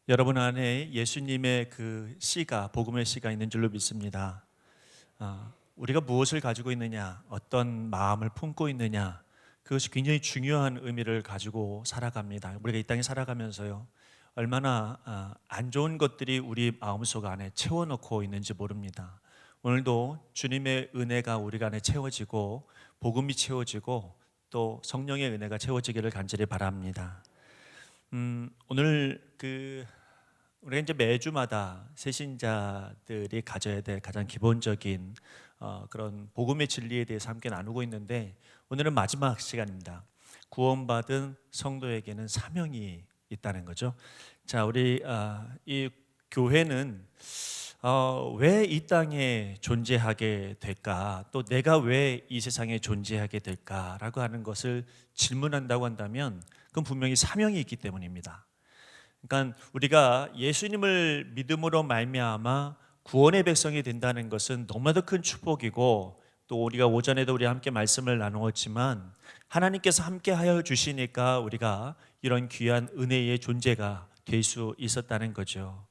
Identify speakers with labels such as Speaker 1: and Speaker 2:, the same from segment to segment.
Speaker 1: 여러분 안에 예수님의 그 씨가, 복음의 씨가 있는 줄로 믿습니다. 우리가 무엇을 가지고 있느냐, 어떤 마음을 품고 있느냐, 그것이 굉장히 중요한 의미를 가지고 살아갑니다. 우리가 이 땅에 살아가면서요, 얼마나 안 좋은 것들이 우리 마음속 안에 채워넣고 있는지 모릅니다. 오늘도 주님의 은혜가 우리 안에 채워지고 복음이 채워지고 또 성령의 은혜가 채워지기를 간절히 바랍니다. 오늘 우리가 이제 매주마다 새신자들이 가져야 될 가장 기본적인 그런 복음의 진리에 대해서 함께 나누고 있는데, 오늘은 마지막 시간입니다. 구원받은 성도에게는 사명이 있다는 거죠. 자, 우리 이 교회는 왜 이 땅에 존재하게 될까, 또 내가 왜 이 세상에 존재하게 될까라고 하는 것을 질문한다고 한다면 그건 분명히 사명이 있기 때문입니다. 그러니까 우리가 예수님을 믿음으로 말미암아 구원의 백성이 된다는 것은 너무나도 큰 축복이고, 또 우리가 오전에도 우리 함께 말씀을 나누었지만 하나님께서 함께하여 주시니까 우리가 이런 귀한 은혜의 존재가 될 수 있었다는 거죠.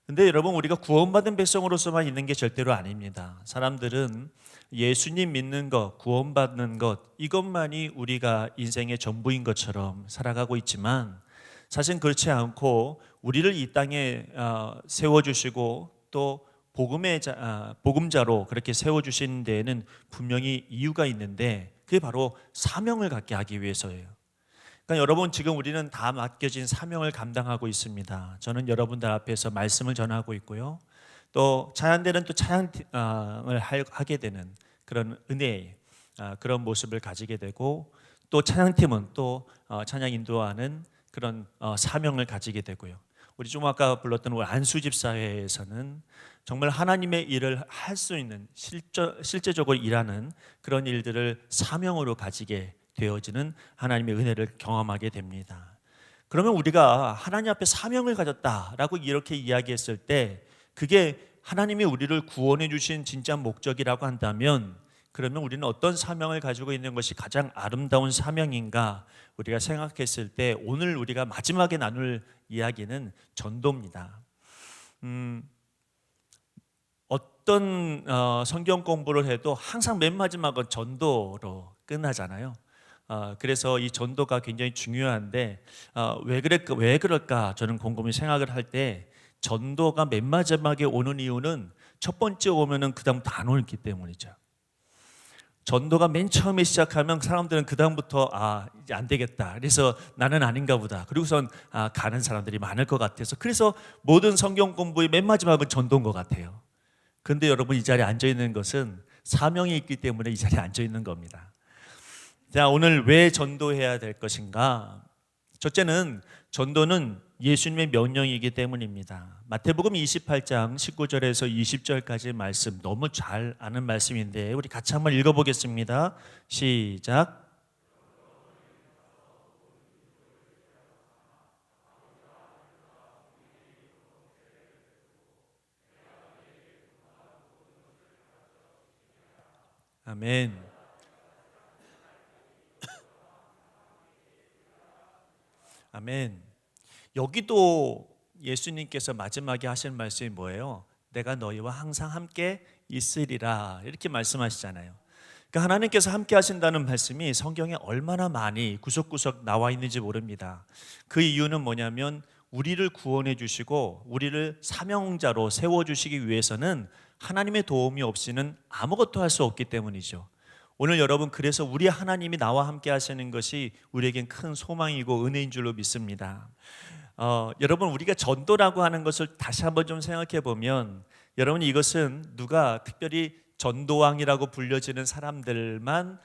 Speaker 1: 근데 여러분, 우리가 구원받은 백성으로서만 있는 게 절대로 아닙니다. 사람들은 예수님 믿는 것, 구원받는 것, 이것만이 우리가 인생의 전부인 것처럼 살아가고 있지만, 사실 그렇지 않고 우리를 이 땅에 세워주시고 또 복음자로 그렇게 세워주신 데에는 분명히 이유가 있는데, 그게 바로 사명을 갖게 하기 위해서예요. 그러니까 여러분, 지금 우리는 다 맡겨진 사명을 감당하고 있습니다. 저는 여러분들 앞에서 말씀을 전하고 있고요, 또 찬양대는 또 찬양을 하게 되는 그런 은혜의 그런 모습을 가지게 되고, 또 찬양팀은 또 찬양 인도하는 그런 사명을 가지게 되고요. 우리 좀 아까 불렀던 우리 안수집사회에서는 정말 하나님의 일을 할 수 있는 실제적으로 일하는 그런 일들을 사명으로 가지게 되어지는 하나님의 은혜를 경험하게 됩니다. 그러면 우리가 하나님 앞에 사명을 가졌다라고 이렇게 이야기했을 때, 그게 하나님이 우리를 구원해 주신 진짜 목적이라고 한다면, 그러면 우리는 어떤 사명을 가지고 있는 것이 가장 아름다운 사명인가 우리가 생각했을 때, 오늘 우리가 마지막에 나눌 이야기는 전도입니다. 어떤 성경 공부를 해도 항상 맨 마지막은 전도로 끝나잖아요. 그래서 이 전도가 굉장히 중요한데, 왜 그럴까 저는 곰곰이 생각을 할 때, 전도가 맨 마지막에 오는 이유는 첫 번째 오면은 그 다음부터 안 오기 때문이죠. 전도가 맨 처음에 시작하면 사람들은 그 다음부터 이제 안 되겠다, 그래서 나는 아닌가 보다, 그리고선 가는 사람들이 많을 것 같아서, 그래서 모든 성경 공부의 맨 마지막은 전도인 것 같아요. 그런데 여러분, 이 자리에 앉아 있는 것은 사명이 있기 때문에 이 자리에 앉아 있는 겁니다. 자, 오늘 왜 전도해야 될 것인가? 첫째는 전도는 예수님의 명령이기 때문입니다. 마태복음 28장 19절에서 20절까지 말씀, 너무 잘 아는 말씀인데 우리 같이 한번 읽어보겠습니다. 시작. 아멘. 아멘. 여기도 예수님께서 마지막에 하신 말씀이 뭐예요? 내가 너희와 항상 함께 있으리라, 이렇게 말씀하시잖아요. 그러니까 하나님께서 함께 하신다는 말씀이 성경에 얼마나 많이 구석구석 나와 있는지 모릅니다. 그 이유는 뭐냐면, 우리를 구원해 주시고 우리를 사명자로 세워주시기 위해서는 하나님의 도움이 없이는 아무것도 할 수 없기 때문이죠. 오늘 여러분, 그래서 우리 하나님이 나와 함께 하시는 것이 우리에겐 큰 소망이고 은혜인 줄로 믿습니다. 여러분, 우리가 전도라고 하는 것을 다시 한번 좀 생각해 보면, 여러분, 이것은 누가 특별히 전도왕이라고 불려지는 사람들만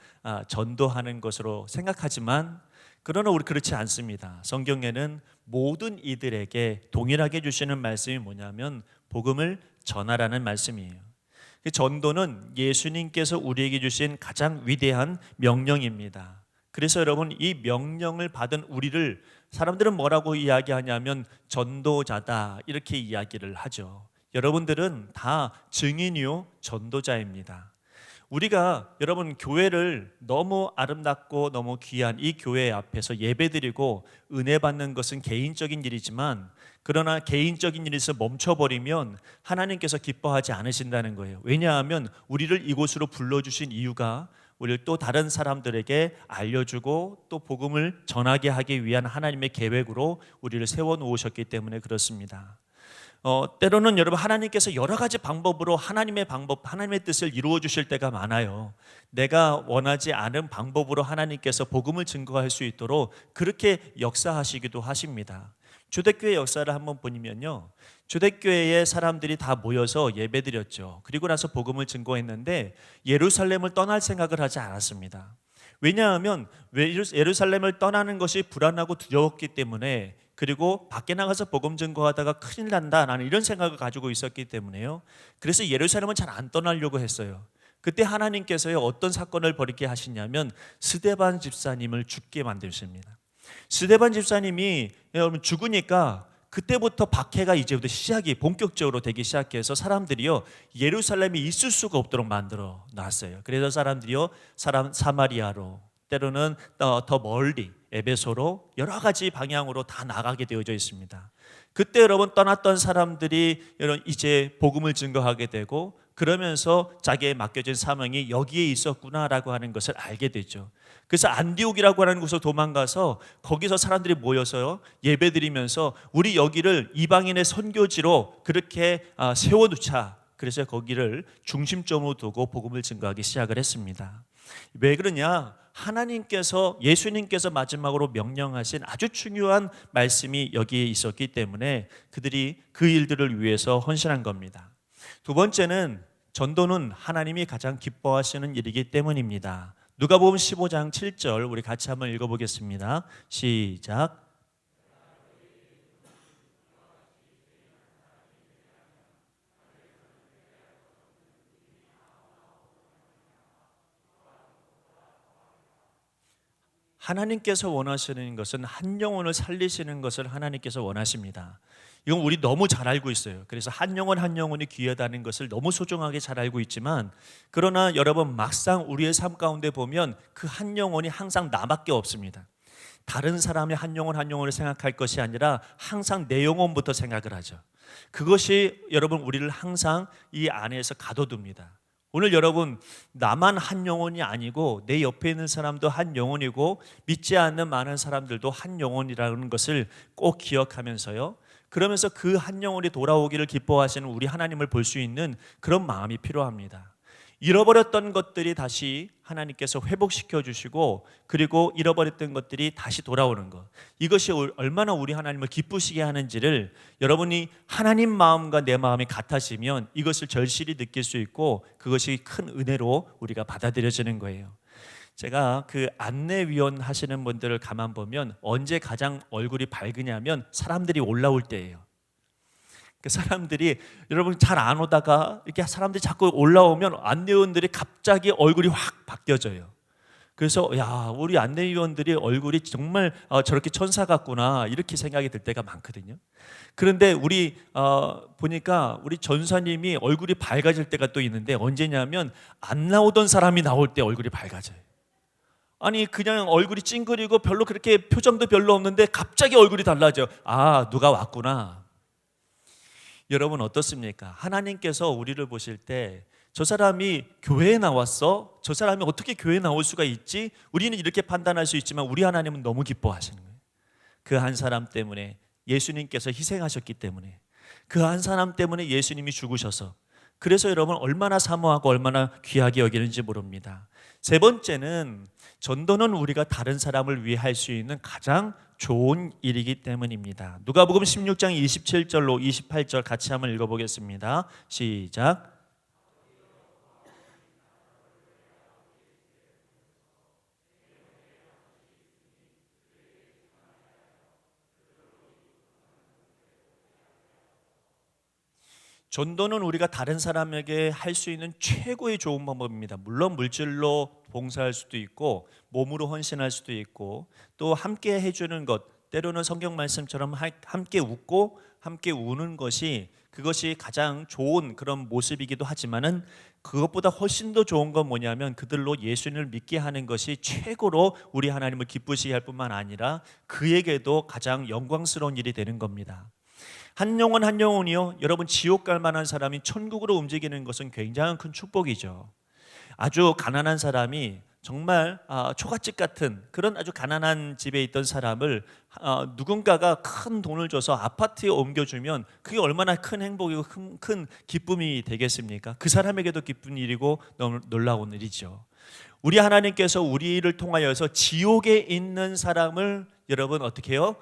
Speaker 1: 전도하는 것으로 생각하지만, 그러나 우리 그렇지 않습니다. 성경에는 모든 이들에게 동일하게 주시는 말씀이 뭐냐면, 복음을 전하라는 말씀이에요. 전도는 예수님께서 우리에게 주신 가장 위대한 명령입니다. 그래서 여러분, 이 명령을 받은 우리를 사람들은 뭐라고 이야기하냐면 전도자다, 이렇게 이야기를 하죠. 여러분들은 다 증인이요 전도자입니다. 우리가 여러분 교회를 너무 아름답고 너무 귀한 이 교회 앞에서 예배드리고 은혜 받는 것은 개인적인 일이지만, 그러나 개인적인 일에서 멈춰버리면 하나님께서 기뻐하지 않으신다는 거예요. 왜냐하면 우리를 이곳으로 불러주신 이유가 우리를 또 다른 사람들에게 알려주고 또 복음을 전하게 하기 위한 하나님의 계획으로 우리를 세워놓으셨기 때문에 그렇습니다. 때로는 여러분 하나님께서 여러 가지 방법으로 하나님의 뜻을 이루어 주실 때가 많아요. 내가 원하지 않은 방법으로 하나님께서 복음을 증거할 수 있도록 그렇게 역사하시기도 하십니다. 초대교회 역사를 한번 보면요, 초대교회에 사람들이 다 모여서 예배드렸죠. 그리고 나서 복음을 증거했는데 예루살렘을 떠날 생각을 하지 않았습니다. 왜냐하면 예루살렘을 떠나는 것이 불안하고 두려웠기 때문에, 그리고 밖에 나가서 복음 증거하다가 큰일 난다, 나는 이런 생각을 가지고 있었기 때문에요. 그래서 예루살렘은 잘 안 떠나려고 했어요. 그때 하나님께서요 어떤 사건을 벌이게 하시냐면 스데반 집사님을 죽게 만드십니다. 스데반 집사님이 여러분 죽으니까 그때부터 박해가 이제부터 시작이 본격적으로 되기 시작해서 사람들이요 예루살렘에 있을 수가 없도록 만들어 놨어요. 그래서 사람들이요 사마리아로, 때로는 더 멀리 에베소로, 여러 가지 방향으로 다 나가게 되어져 있습니다. 그때 여러분 떠났던 사람들이 여러분 이제 복음을 증거하게 되고, 그러면서 자기의 맡겨진 사명이 여기에 있었구나라고 하는 것을 알게 되죠. 그래서 안디옥이라고 하는 곳으로 도망가서 거기서 사람들이 모여서요 예배드리면서 우리 여기를 이방인의 선교지로 그렇게 세워놓자. 그래서 거기를 중심점으로 두고 복음을 증거하기 시작을 했습니다. 왜 그러냐? 하나님께서, 예수님께서 마지막으로 명령하신 아주 중요한 말씀이 여기에 있었기 때문에 그들이 그 일들을 위해서 헌신한 겁니다. 두 번째는 전도는 하나님이 가장 기뻐하시는 일이기 때문입니다. 누가복음 15장 7절 우리 같이 한번 읽어보겠습니다. 시작. 하나님께서 원하시는 것은 한 영혼을 살리시는 것을 하나님께서 원하십니다. 이건 우리 너무 잘 알고 있어요. 그래서 한 영혼 한 영혼이 귀하다는 것을 너무 소중하게 잘 알고 있지만, 그러나 여러분 막상 우리의 삶 가운데 보면 그 한 영혼이 항상 나밖에 없습니다. 다른 사람의 한 영혼 한 영혼을 생각할 것이 아니라 항상 내 영혼부터 생각을 하죠. 그것이 여러분 우리를 항상 이 안에서 가둬둡니다. 오늘 여러분 나만 한 영혼이 아니고 내 옆에 있는 사람도 한 영혼이고 믿지 않는 많은 사람들도 한 영혼이라는 것을 꼭 기억하면서요, 그러면서 그 한 영혼이 돌아오기를 기뻐하시는 우리 하나님을 볼 수 있는 그런 마음이 필요합니다. 잃어버렸던 것들이 다시 하나님께서 회복시켜 주시고, 그리고 잃어버렸던 것들이 다시 돌아오는 것, 이것이 얼마나 우리 하나님을 기쁘시게 하는지를 여러분이 하나님 마음과 내 마음이 같아지면 이것을 절실히 느낄 수 있고, 그것이 큰 은혜로 우리가 받아들여지는 거예요. 제가 그 안내위원 하시는 분들을 가만 보면 언제 가장 얼굴이 밝으냐면 사람들이 올라올 때예요. 그 사람들이 여러분 잘 안 오다가 이렇게 사람들이 자꾸 올라오면 안내위원들이 갑자기 얼굴이 확 바뀌어져요. 그래서 야, 우리 안내위원들이 얼굴이 정말 저렇게 천사 같구나 이렇게 생각이 들 때가 많거든요. 그런데 우리 보니까 우리 전사님이 얼굴이 밝아질 때가 또 있는데 언제냐면 안 나오던 사람이 나올 때 얼굴이 밝아져요. 아니 그냥 얼굴이 찡그리고 별로 그렇게 표정도 별로 없는데 갑자기 얼굴이 달라져. 아, 누가 왔구나. 여러분 어떻습니까? 하나님께서 우리를 보실 때 저 사람이 교회에 나왔어? 저 사람이 어떻게 교회에 나올 수가 있지? 우리는 이렇게 판단할 수 있지만 우리 하나님은 너무 기뻐하시는 거예요. 그 한 사람 때문에, 예수님께서 희생하셨기 때문에, 그 한 사람 때문에 예수님이 죽으셔서, 그래서 여러분 얼마나 사모하고 얼마나 귀하게 여기는지 모릅니다. 세 번째는 전도는 우리가 다른 사람을 위해 할 수 있는 가장 좋은 일이기 때문입니다. 누가복음 16장 27절로 28절 같이 한번 읽어보겠습니다. 시작. 전도는 우리가 다른 사람에게 할 수 있는 최고의 좋은 방법입니다. 물론 물질로 봉사할 수도 있고 몸으로 헌신할 수도 있고 또 함께 해주는 것, 때로는 성경 말씀처럼 함께 웃고 함께 우는 것이, 그것이 가장 좋은 그런 모습이기도 하지만은 그것보다 훨씬 더 좋은 건 뭐냐면 그들로 예수님을 믿게 하는 것이 최고로 우리 하나님을 기쁘시게 할 뿐만 아니라 그에게도 가장 영광스러운 일이 되는 겁니다. 한 영혼 한 영혼이요, 여러분 지옥 갈 만한 사람이 천국으로 움직이는 것은 굉장히 큰 축복이죠. 아주 가난한 사람이 정말 초가집 같은 그런 아주 가난한 집에 있던 사람을 누군가가 큰 돈을 줘서 아파트에 옮겨주면 그게 얼마나 큰 행복이고 큰 기쁨이 되겠습니까? 그 사람에게도 기쁜 일이고 너무 놀라운 일이죠. 우리 하나님께서 우리를 통하여서 지옥에 있는 사람을 여러분 어떻게 해요?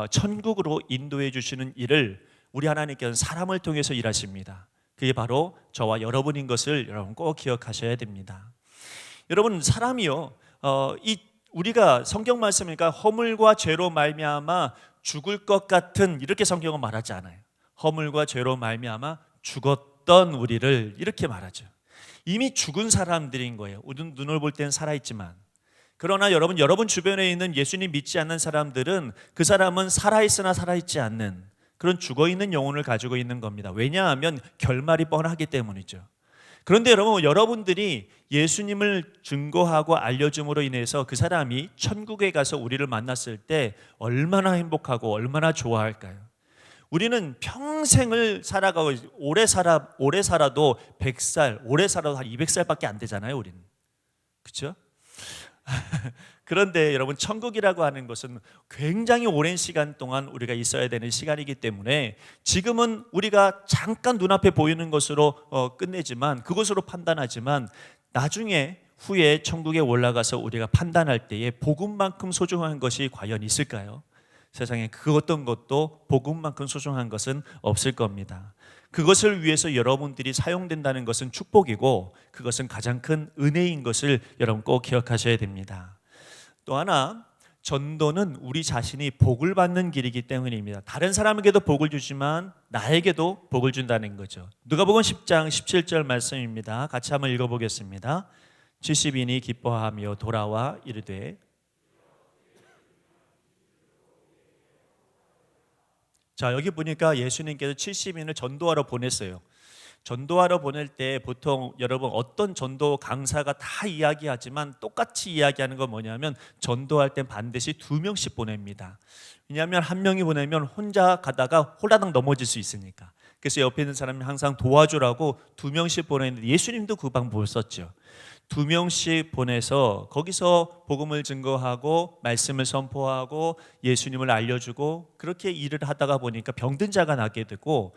Speaker 1: 천국으로 인도해 주시는 일을 우리 하나님께서는 사람을 통해서 일하십니다. 그게 바로 저와 여러분인 것을 여러분 꼭 기억하셔야 됩니다. 여러분 사람이요, 우리가 성경 말씀이니까 허물과 죄로 말미암아 죽을 것 같은 이렇게 성경은 말하지 않아요. 허물과 죄로 말미암아 죽었던 우리를 이렇게 말하죠. 이미 죽은 사람들인 거예요. 눈을 볼 때는 살아있지만. 그러나 여러분 주변에 있는 예수님 믿지 않는 사람들은 그 사람은 살아있으나 살아있지 않는 그런 죽어있는 영혼을 가지고 있는 겁니다. 왜냐하면 결말이 뻔하기 때문이죠. 그런데 여러분들이 예수님을 증거하고 알려줌으로 인해서 그 사람이 천국에 가서 우리를 만났을 때 얼마나 행복하고 얼마나 좋아할까요? 우리는 평생을 살아가고 오래 살아도 100살, 오래 살아도 한 200살밖에 안 되잖아요, 우리는. 그렇죠? 그런데 여러분 천국이라고 하는 것은 굉장히 오랜 시간 동안 우리가 있어야 되는 시간이기 때문에 지금은 우리가 잠깐 눈앞에 보이는 것으로 끝내지만 그것으로 판단하지만 나중에 후에 천국에 올라가서 우리가 판단할 때에 복음만큼 소중한 것이 과연 있을까요? 세상에 그 어떤 것도 복음만큼 소중한 것은 없을 겁니다. 그것을 위해서 여러분들이 사용된다는 것은 축복이고 그것은 가장 큰 은혜인 것을 여러분 꼭 기억하셔야 됩니다. 또 하나, 전도는 우리 자신이 복을 받는 길이기 때문입니다. 다른 사람에게도 복을 주지만 나에게도 복을 준다는 거죠. 누가복음 10장 17절 말씀입니다. 같이 한번 읽어보겠습니다. 70인이 기뻐하며 돌아와 이르되, 자, 여기 보니까 예수님께서 70인을 전도하러 보냈어요. 전도하러 보낼 때 보통 여러분 어떤 전도 강사가 다 이야기하지만 똑같이 이야기하는 건 뭐냐면 전도할 땐 반드시 2명씩 보냅니다. 왜냐하면 한 명이 보내면 혼자 가다가 홀라당 넘어질 수 있으니까. 그래서 옆에 있는 사람이 항상 도와주라고 2명씩 보냈는데 예수님도 그 방법을 썼죠. 2명씩 보내서 거기서 복음을 증거하고 말씀을 선포하고 예수님을 알려주고 그렇게 일을 하다가 보니까 병든 자가 낫게 되고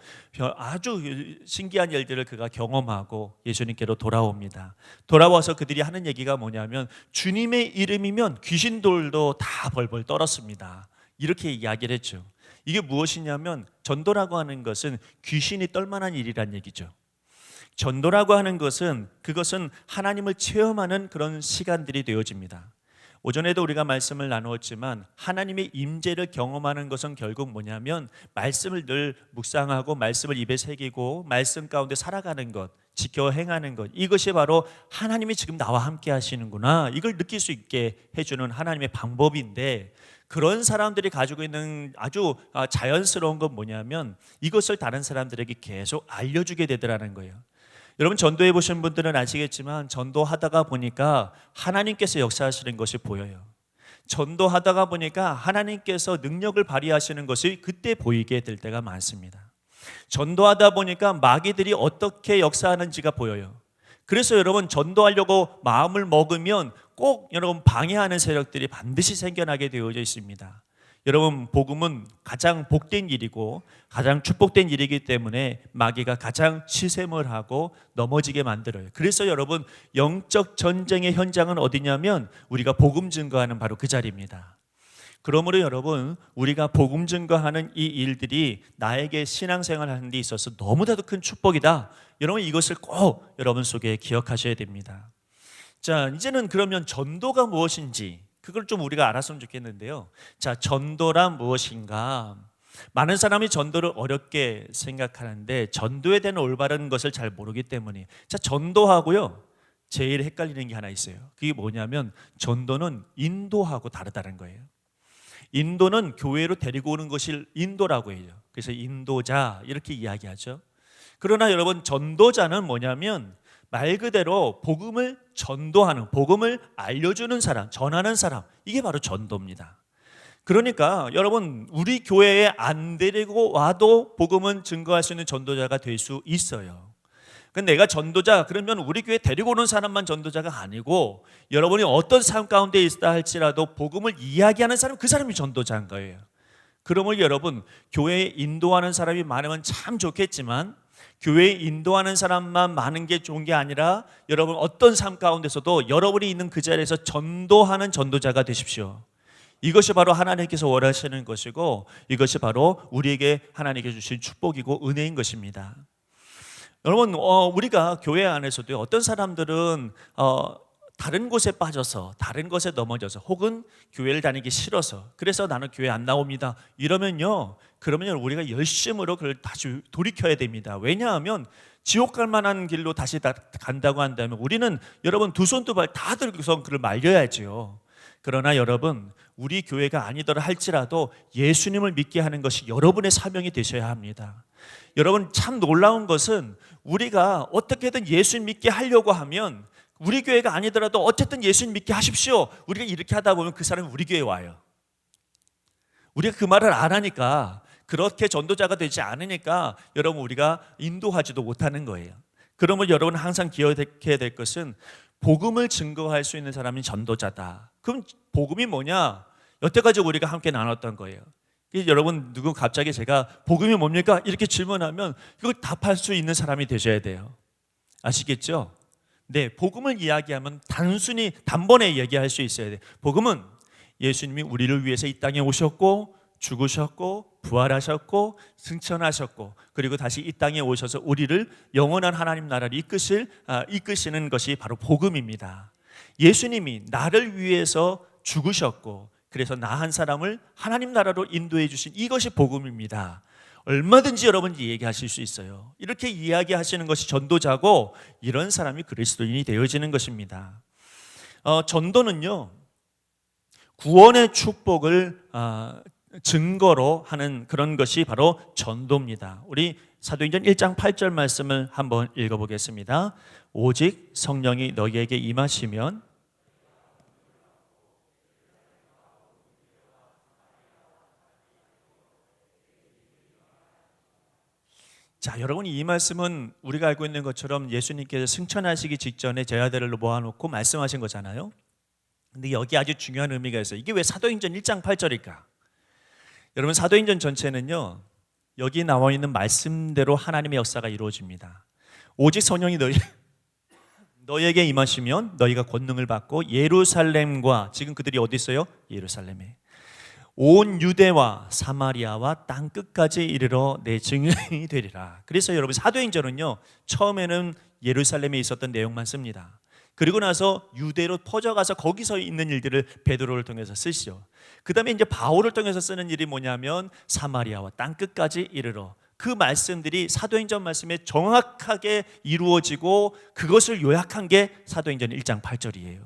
Speaker 1: 아주 신기한 일들을 그가 경험하고 예수님께로 돌아옵니다. 돌아와서 그들이 하는 얘기가 뭐냐면 주님의 이름이면 귀신들도 다 벌벌 떨었습니다. 이렇게 이야기를 했죠. 이게 무엇이냐면 전도라고 하는 것은 귀신이 떨만한 일이란 얘기죠. 전도라고 하는 것은 그것은 하나님을 체험하는 그런 시간들이 되어집니다. 오전에도 우리가 말씀을 나누었지만 하나님의 임재를 경험하는 것은 결국 뭐냐면 말씀을 늘 묵상하고 말씀을 입에 새기고 말씀 가운데 살아가는 것, 지켜 행하는 것, 이것이 바로 하나님이 지금 나와 함께 하시는구나 이걸 느낄 수 있게 해주는 하나님의 방법인데, 그런 사람들이 가지고 있는 아주 자연스러운 건 뭐냐면 이것을 다른 사람들에게 계속 알려주게 되더라는 거예요. 여러분 전도해 보신 분들은 아시겠지만 전도하다가 보니까 하나님께서 역사하시는 것이 보여요. 전도하다가 보니까 하나님께서 능력을 발휘하시는 것이 그때 보이게 될 때가 많습니다. 전도하다 보니까 마귀들이 어떻게 역사하는지가 보여요. 그래서 여러분 전도하려고 마음을 먹으면 꼭 여러분 방해하는 세력들이 반드시 생겨나게 되어져 있습니다. 여러분 복음은 가장 복된 일이고 가장 축복된 일이기 때문에 마귀가 가장 시샘을 하고 넘어지게 만들어요. 그래서 여러분 영적 전쟁의 현장은 어디냐면 우리가 복음 증거하는 바로 그 자리입니다. 그러므로 여러분 우리가 복음 증거하는 이 일들이 나에게 신앙생활 하는 데 있어서 너무나도 큰 축복이다. 여러분 이것을 꼭 여러분 속에 기억하셔야 됩니다. 자, 이제는 그러면 전도가 무엇인지 그걸 좀 우리가 알았으면 좋겠는데요. 자, 전도란 무엇인가? 많은 사람이 전도를 어렵게 생각하는데 전도에 대한 올바른 것을 잘 모르기 때문에, 자, 전도하고요 제일 헷갈리는 게 하나 있어요. 그게 뭐냐면 전도는 인도하고 다르다는 거예요. 인도는 교회로 데리고 오는 것을 인도라고 해요. 그래서 인도자 이렇게 이야기하죠. 그러나 여러분 전도자는 뭐냐면 말 그대로 복음을 전도하는, 복음을 알려주는 사람, 전하는 사람, 이게 바로 전도입니다. 그러니까 여러분, 우리 교회에 안 데리고 와도 복음은 증거할 수 있는 전도자가 될 수 있어요. 근데 내가 전도자 그러면 우리 교회 데리고 오는 사람만 전도자가 아니고, 여러분이 어떤 삶 가운데 있다 할지라도 복음을 이야기하는 사람, 그 사람이 전도자인 거예요. 그러면 여러분, 교회에 인도하는 사람이 많으면 참 좋겠지만, 교회에 인도하는 사람만 많은 게 좋은 게 아니라, 여러분 어떤 삶 가운데서도 여러분이 있는 그 자리에서 전도하는 전도자가 되십시오. 이것이 바로 하나님께서 원하시는 것이고, 이것이 바로 우리에게 하나님께 주신 축복이고 은혜인 것입니다. 여러분, 우리가 교회 안에서도 어떤 사람들은 다른 곳에 빠져서, 다른 것에 넘어져서, 혹은 교회를 다니기 싫어서, 그래서 나는 교회 안 나옵니다, 이러면요, 그러면 우리가 열심으로 그걸 다시 돌이켜야 됩니다. 왜냐하면 지옥 갈 만한 길로 다시 간다고 한다면 우리는 여러분 두 손 두 발 다 들고서 그를 말려야지요. 그러나 여러분, 우리 교회가 아니더라 할지라도 예수님을 믿게 하는 것이 여러분의 사명이 되셔야 합니다. 여러분, 참 놀라운 것은 우리가 어떻게든 예수님 믿게 하려고 하면, 우리 교회가 아니더라도 어쨌든 예수님 믿게 하십시오, 우리가 이렇게 하다 보면 그 사람이 우리 교회에 와요. 우리가 그 말을 안 하니까, 그렇게 전도자가 되지 않으니까 여러분 우리가 인도하지도 못하는 거예요. 그러면 여러분 항상 기억해야 될 것은, 복음을 증거할 수 있는 사람이 전도자다. 그럼 복음이 뭐냐? 여태까지 우리가 함께 나눴던 거예요. 여러분, 누구 갑자기 제가 복음이 뭡니까? 이렇게 질문하면 그걸 답할 수 있는 사람이 되셔야 돼요. 아시겠죠? 네, 복음을 이야기하면 단순히 단번에 얘기할 수 있어야 돼요. 복음은 예수님이 우리를 위해서 이 땅에 오셨고, 죽으셨고, 부활하셨고, 승천하셨고, 그리고 다시 이 땅에 오셔서 우리를 영원한 하나님 나라를 이끄시는 것이 바로 복음입니다. 예수님이 나를 위해서 죽으셨고, 그래서 나 한 사람을 하나님 나라로 인도해 주신, 이것이 복음입니다. 얼마든지 여러분이 얘기하실 수 있어요. 이렇게 이야기하시는 것이 전도자고, 이런 사람이 그리스도인이 되어지는 것입니다. 전도는요, 구원의 축복을 증거로 하는 그런 것이 바로 전도입니다. 우리 사도행전 1장 8절 말씀을 한번 읽어보겠습니다. 오직 성령이 너희에게 임하시면, 자, 여러분, 이 말씀은 우리가 알고 있는 것처럼 예수님께서 승천하시기 직전에 제 아들을 모아놓고 말씀하신 거잖아요. 근데 여기 아주 중요한 의미가 있어요. 이게 왜 사도행전 1장 8절일까? 여러분, 사도행전 전체는요, 여기 나와 있는 말씀대로 하나님의 역사가 이루어집니다. 오직 성령이 너희에게 임하시면 너희가 권능을 받고 예루살렘과, 지금 그들이 어디 있어요? 예루살렘에, 온 유대와 사마리아와 땅 끝까지 이르러 내 증인이 되리라. 그래서 여러분, 사도행전은요, 처음에는 예루살렘에 있었던 내용만 씁니다. 그리고 나서 유대로 퍼져가서 거기서 있는 일들을 베드로를 통해서 쓰시죠. 그 다음에 이제 바울을 통해서 쓰는 일이 뭐냐면 사마리아와 땅 끝까지 이르러, 그 말씀들이 사도행전 말씀에 정확하게 이루어지고 그것을 요약한 게 사도행전 1장 8절이에요.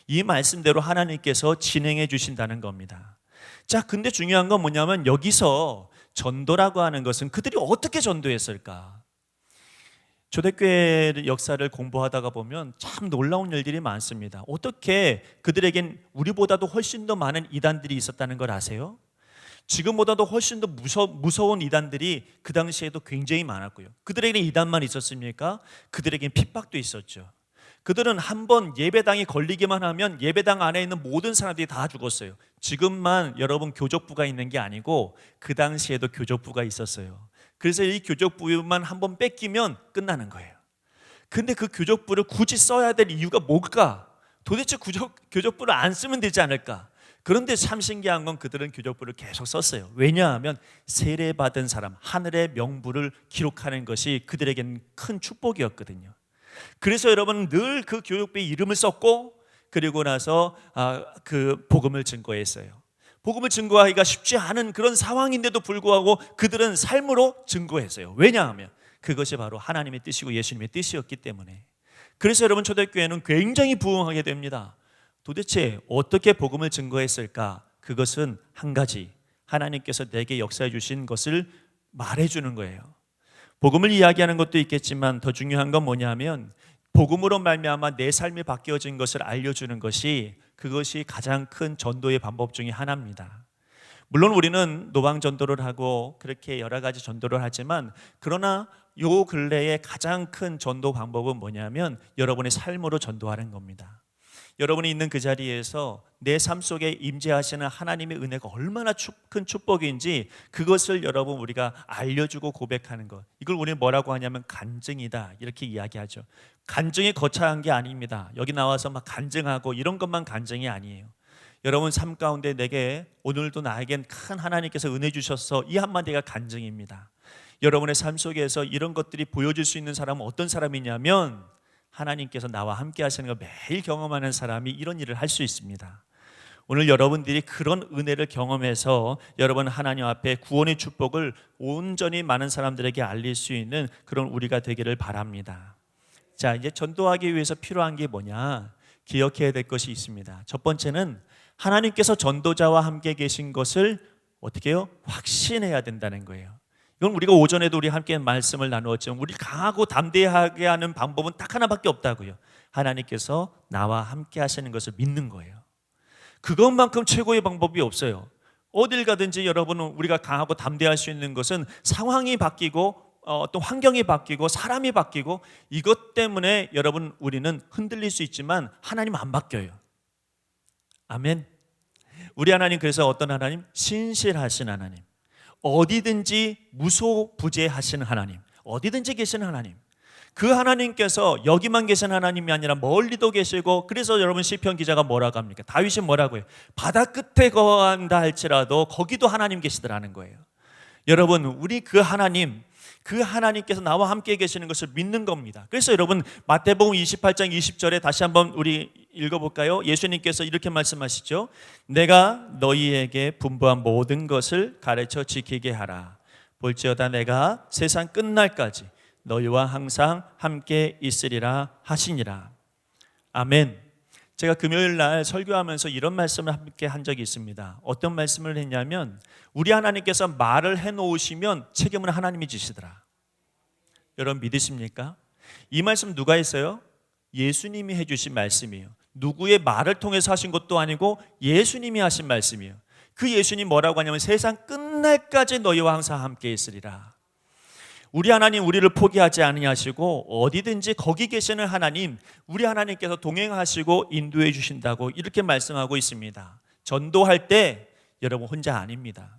Speaker 1: 이 말씀대로 하나님께서 진행해 주신다는 겁니다. 자, 근데 중요한 건 뭐냐면, 여기서 전도라고 하는 것은 그들이 어떻게 전도했을까? 초대교회 역사를 공부하다가 보면 참 놀라운 일들이 많습니다. 어떻게 그들에겐 우리보다도 훨씬 더 많은 이단들이 있었다는 걸 아세요? 지금보다도 훨씬 더 무서운 이단들이 그 당시에도 굉장히 많았고요. 그들에게는 이단만 있었습니까? 그들에게는 핍박도 있었죠. 그들은 한번 예배당이 걸리기만 하면 예배당 안에 있는 모든 사람들이 다 죽었어요. 지금만 여러분 교족부가 있는 게 아니고 그 당시에도 교족부가 있었어요. 그래서 이 교족부만 한번 뺏기면 끝나는 거예요. 근데 그 교족부를 굳이 써야 될 이유가 뭘까? 도대체 교족부를 안 쓰면 되지 않을까? 그런데 참 신기한 건 그들은 교족부를 계속 썼어요. 왜냐하면 세례받은 사람, 하늘의 명부를 기록하는 것이 그들에겐 큰 축복이었거든요. 그래서 여러분, 늘 그 교육부에 이름을 썼고, 그리고 나서 그 복음을 증거했어요. 복음을 증거하기가 쉽지 않은 그런 상황인데도 불구하고 그들은 삶으로 증거했어요. 왜냐하면 그것이 바로 하나님의 뜻이고 예수님의 뜻이었기 때문에. 그래서 여러분, 초대교회는 굉장히 부흥하게 됩니다. 도대체 어떻게 복음을 증거했을까? 그것은 한 가지, 하나님께서 내게 역사해 주신 것을 말해 주는 거예요. 복음을 이야기하는 것도 있겠지만 더 중요한 건 뭐냐면, 복음으로 말미암아 내 삶이 바뀌어진 것을 알려주는 것이, 그것이 가장 큰 전도의 방법 중에 하나입니다. 물론 우리는 노방 전도를 하고 그렇게 여러 가지 전도를 하지만, 그러나 요 근래에 가장 큰 전도 방법은 뭐냐면 여러분의 삶으로 전도하는 겁니다. 여러분이 있는 그 자리에서 내 삶 속에 임재하시는 하나님의 은혜가 얼마나 큰 축복인지 그것을 여러분 우리가 알려주고 고백하는 것, 이걸 우리는 뭐라고 하냐면 간증이다, 이렇게 이야기하죠. 간증이 거창한 게 아닙니다. 여기 나와서 막 간증하고 이런 것만 간증이 아니에요. 여러분 삶 가운데 내게 오늘도 나에겐 큰 하나님께서 은혜 주셔서, 이 한마디가 간증입니다. 여러분의 삶 속에서 이런 것들이 보여줄 수 있는 사람은 어떤 사람이냐면, 하나님께서 나와 함께 하시는 걸 매일 경험하는 사람이 이런 일을 할 수 있습니다. 오늘 여러분들이 그런 은혜를 경험해서 여러분 하나님 앞에 구원의 축복을 온전히 많은 사람들에게 알릴 수 있는 그런 우리가 되기를 바랍니다. 자, 이제 전도하기 위해서 필요한 게 뭐냐? 기억해야 될 것이 있습니다. 첫 번째는 하나님께서 전도자와 함께 계신 것을 어떻게 해요? 확신해야 된다는 거예요. 이건 우리가 오전에도 우리 함께 말씀을 나누었지만, 우리 강하고 담대하게 하는 방법은 딱 하나밖에 없다고요. 하나님께서 나와 함께 하시는 것을 믿는 거예요. 그것만큼 최고의 방법이 없어요. 어딜 가든지 여러분은 우리가 강하고 담대할 수 있는 것은 상황이 바뀌고 또 환경이 바뀌고 사람이 바뀌고, 이것 때문에 여러분 우리는 흔들릴 수 있지만 하나님 안 바뀌어요. 아멘. 우리 하나님, 그래서 어떤 하나님? 신실하신 하나님, 어디든지 무소부재하신 하나님, 어디든지 계신 하나님. 그 하나님께서 여기만 계신 하나님이 아니라 멀리도 계시고, 그래서 여러분 시편 기자가 뭐라고 합니까? 다윗이 뭐라고 해요? 바다 끝에 거한다 할지라도 거기도 하나님 계시더라는 거예요. 여러분, 우리 그 하나님께서 나와 함께 계시는 것을 믿는 겁니다. 그래서 여러분 마태복음 28장 20절에 다시 한번 우리 읽어볼까요? 예수님께서 이렇게 말씀하시죠. 내가 너희에게 분부한 모든 것을 가르쳐 지키게 하라. 볼지어다 내가 세상 끝날까지 너희와 항상 함께 있으리라 하시니라. 아멘. 제가 금요일 날 설교하면서 이런 말씀을 함께 한 적이 있습니다. 어떤 말씀을 했냐면, 우리 하나님께서 말을 해놓으시면 책임은 하나님이 지시더라. 여러분 믿으십니까? 이 말씀 누가 했어요? 예수님이 해주신 말씀이에요. 누구의 말을 통해서 하신 것도 아니고 예수님이 하신 말씀이에요. 그 예수님 뭐라고 하냐면, 세상 끝날까지 너희와 항상 함께 있으리라. 우리 하나님 우리를 포기하지 아니하시고 어디든지 거기 계시는 하나님, 우리 하나님께서 동행하시고 인도해 주신다고 이렇게 말씀하고 있습니다. 전도할 때 여러분 혼자 아닙니다.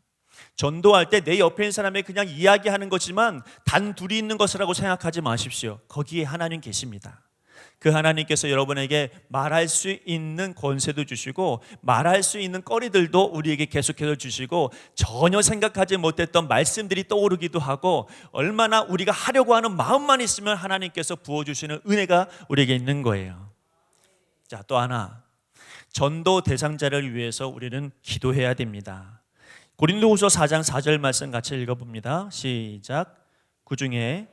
Speaker 1: 전도할 때 내 옆에 있는 사람에게 그냥 이야기하는 거지만 단 둘이 있는 것이라고 생각하지 마십시오. 거기에 하나님 계십니다. 그 하나님께서 여러분에게 말할 수 있는 권세도 주시고, 말할 수 있는 거리들도 우리에게 계속해서 주시고, 전혀 생각하지 못했던 말씀들이 떠오르기도 하고, 얼마나 우리가 하려고 하는 마음만 있으면 하나님께서 부어주시는 은혜가 우리에게 있는 거예요. 자, 또 하나, 전도 대상자를 위해서 우리는 기도해야 됩니다. 고린도후서 4장 4절 말씀 같이 읽어봅니다. 시작. 그 중에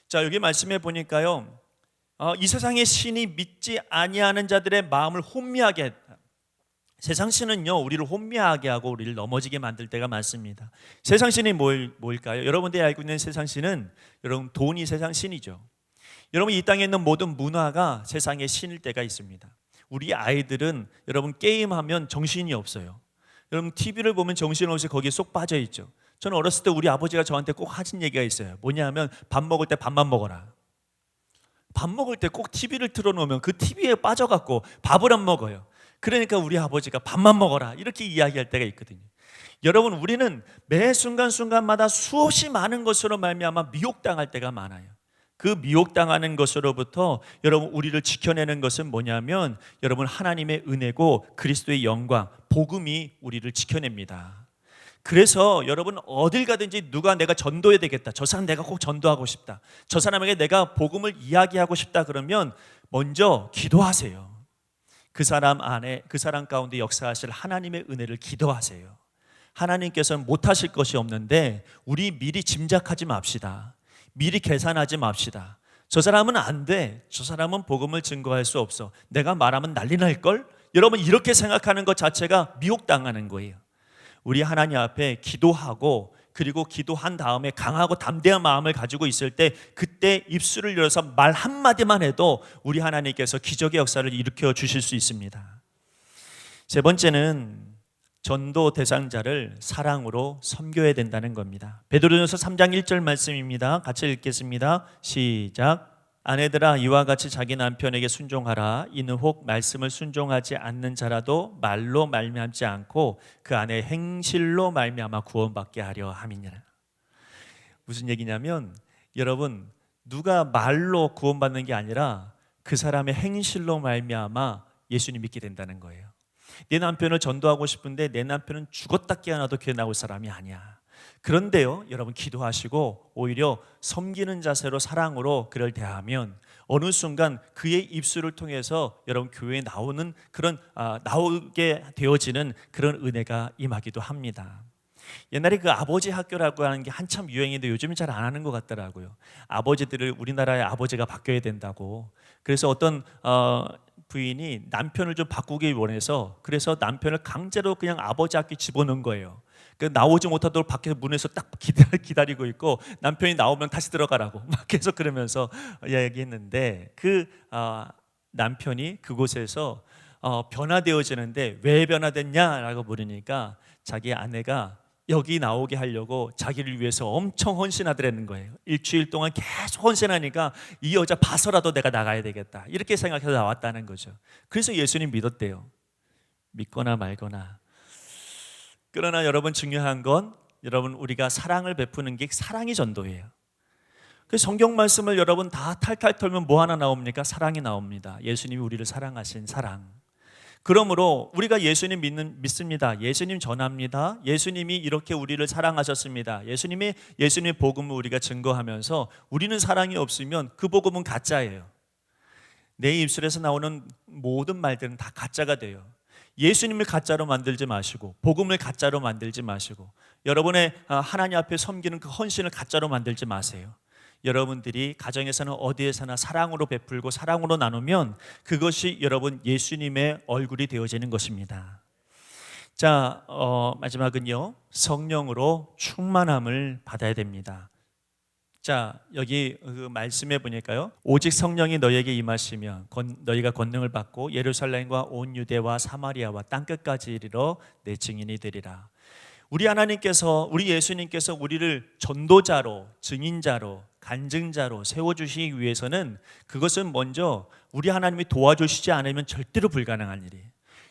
Speaker 1: 자, 여기 말씀해 보니까요, 이 세상의 신이 믿지 아니하는 자들의 마음을 혼미하게 했다. 세상 신은요, 우리를 혼미하게 하고 우리를 넘어지게 만들 때가 많습니다. 세상 신이 뭘까요? 여러분들이 알고 있는 세상 신은, 여러분 돈이 세상 신이죠. 여러분 이 땅에 있는 모든 문화가 세상의 신일 때가 있습니다. 우리 아이들은 여러분 게임하면 정신이 없어요. 여러분 TV를 보면 정신없이 거기에 쏙 빠져 있죠. 저는 어렸을 때 우리 아버지가 저한테 꼭 하신 얘기가 있어요. 뭐냐면, 밥 먹을 때 밥만 먹어라. 밥 먹을 때 꼭 TV를 틀어놓으면 그 TV에 빠져갖고 밥을 안 먹어요. 그러니까 우리 아버지가 밥만 먹어라 이렇게 이야기할 때가 있거든요. 여러분 우리는 매 순간순간마다 수없이 많은 것으로 말미암아 미혹당할 때가 많아요. 그 미혹당하는 것으로부터 여러분 우리를 지켜내는 것은 뭐냐면, 여러분 하나님의 은혜고 그리스도의 영광, 복음이 우리를 지켜냅니다. 그래서 여러분 어딜 가든지 누가 내가 전도해야 되겠다, 저 사람 내가 꼭 전도하고 싶다, 저 사람에게 내가 복음을 이야기하고 싶다 그러면 먼저 기도하세요. 그 사람 안에, 그 사람 가운데 역사하실 하나님의 은혜를 기도하세요. 하나님께서는 못하실 것이 없는데 우리 미리 짐작하지 맙시다. 미리 계산하지 맙시다. 저 사람은 안 돼, 저 사람은 복음을 증거할 수 없어, 내가 말하면 난리 날걸, 여러분 이렇게 생각하는 것 자체가 미혹당하는 거예요. 우리 하나님 앞에 기도하고 그리고 기도한 다음에 강하고 담대한 마음을 가지고 있을 때 그때 입술을 열어서 말 한마디만 해도 우리 하나님께서 기적의 역사를 일으켜 주실 수 있습니다. 세 번째는 전도 대상자를 사랑으로 섬겨야 된다는 겁니다. 베드로전서 3장 1절 말씀입니다. 같이 읽겠습니다. 시작. 아내들아 이와 같이 자기 남편에게 순종하라. 이는 혹 말씀을 순종하지 않는 자라도 말로 말미암지 않고 그 안에 행실로 말미암아 구원받게 하려 함이니라. 무슨 얘기냐면 여러분 누가 말로 구원받는 게 아니라 그 사람의 행실로 말미암아 예수님 믿게 된다는 거예요. 내 남편을 전도하고 싶은데 내 남편은 죽었다 깨어나도 교회 나올 사람이 아니야. 그런데요 여러분 기도하시고 오히려 섬기는 자세로 사랑으로 그를 대하면 어느 순간 그의 입술을 통해서 여러분 교회에 나오는 그런 나오게 되어지는 그런 은혜가 임하기도 합니다. 옛날에 그 아버지 학교라고 하는 게 한참 유행인데 요즘은 잘 안 하는 것 같더라고요. 아버지들을 우리나라의 아버지가 바뀌어야 된다고. 그래서 어떤 부인이 남편을 좀 바꾸기 원해서 그래서 남편을 강제로 그냥 아버지 학교에 집어넣은 거예요. 나오지 못하도록 밖에서 문에서 딱 기다리고 있고 남편이 나오면 다시 들어가라고 막 계속 그러면서 이야기했는데 그 남편이 그곳에서 변화되어지는데 왜 변화됐냐라고 물으니까 자기 아내가 여기 나오게 하려고 자기를 위해서 엄청 헌신하더라는 거예요. 일주일 동안 계속 헌신하니까 이 여자 봐서라도 내가 나가야 되겠다 이렇게 생각해서 나왔다는 거죠. 그래서 예수님 믿었대요. 믿거나 말거나. 그러나 여러분 중요한 건 여러분 우리가 사랑을 베푸는 게 사랑이 전도예요. 그 성경 말씀을 여러분 다 탈탈 털면 뭐 하나 나옵니까? 사랑이 나옵니다. 예수님이 우리를 사랑하신 사랑. 그러므로 우리가 예수님 믿습니다. 예수님 전합니다. 예수님이 이렇게 우리를 사랑하셨습니다. 예수님의 복음을 우리가 증거하면서 우리는 사랑이 없으면 그 복음은 가짜예요. 내 입술에서 나오는 모든 말들은 다 가짜가 돼요. 예수님을 가짜로 만들지 마시고 복음을 가짜로 만들지 마시고 여러분의 하나님 앞에 섬기는 그 헌신을 가짜로 만들지 마세요. 여러분들이 가정에서는 어디에서나 사랑으로 베풀고 사랑으로 나누면 그것이 여러분 예수님의 얼굴이 되어지는 것입니다. 자, 마지막은요 성령으로 충만함을 받아야 됩니다. 자, 여기 그 말씀해 보니까요 오직 성령이 너희에게 임하시면 너희가 권능을 받고 예루살렘과 온 유대와 사마리아와 땅끝까지 이르러 내 증인이 되리라. 우리 하나님께서 우리 예수님께서 우리를 전도자로 증인자로 간증자로 세워주시기 위해서는 그것은 먼저 우리 하나님이 도와주시지 않으면 절대로 불가능한 일이에요.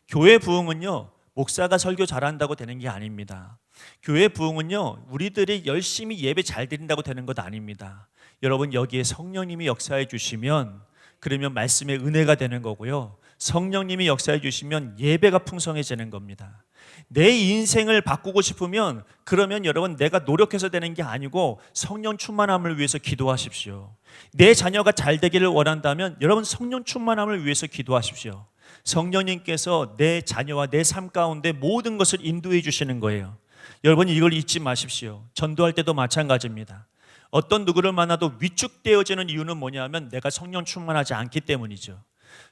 Speaker 1: 교회 부흥은요 목사가 설교 잘한다고 되는 게 아닙니다. 교회 부흥은요 우리들이 열심히 예배 잘 드린다고 되는 것 아닙니다. 여러분 여기에 성령님이 역사해 주시면 그러면 말씀의 은혜가 되는 거고요 성령님이 역사해 주시면 예배가 풍성해지는 겁니다. 내 인생을 바꾸고 싶으면 그러면 여러분 내가 노력해서 되는 게 아니고 성령 충만함을 위해서 기도하십시오. 내 자녀가 잘 되기를 원한다면 여러분 성령 충만함을 위해서 기도하십시오. 성령님께서 내 자녀와 내 삶 가운데 모든 것을 인도해 주시는 거예요. 여러분 이걸 잊지 마십시오. 전도할 때도 마찬가지입니다. 어떤 누구를 만나도 위축되어지는 이유는 뭐냐면 내가 성령 충만하지 않기 때문이죠.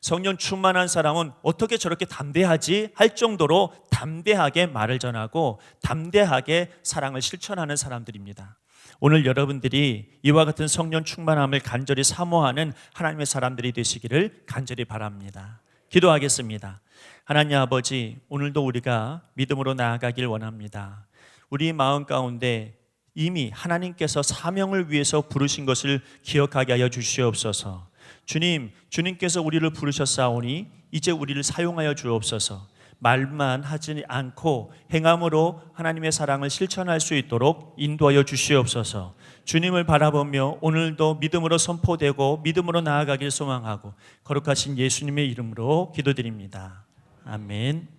Speaker 1: 성령 충만한 사람은 어떻게 저렇게 담대하지 할 정도로 담대하게 말을 전하고 담대하게 사랑을 실천하는 사람들입니다. 오늘 여러분들이 이와 같은 성령 충만함을 간절히 사모하는 하나님의 사람들이 되시기를 간절히 바랍니다. 기도하겠습니다. 하나님 아버지, 오늘도 우리가 믿음으로 나아가길 원합니다. 우리 마음 가운데 이미 하나님께서 사명을 위해서 부르신 것을 기억하게 하여 주시옵소서. 주님께서 우리를 부르셨사오니 이제 우리를 사용하여 주옵소서. 말만 하지 않고 행함으로 하나님의 사랑을 실천할 수 있도록 인도하여 주시옵소서. 주님을 바라보며 오늘도 믿음으로 선포되고 믿음으로 나아가길 소망하고 거룩하신 예수님의 이름으로 기도드립니다. 아멘.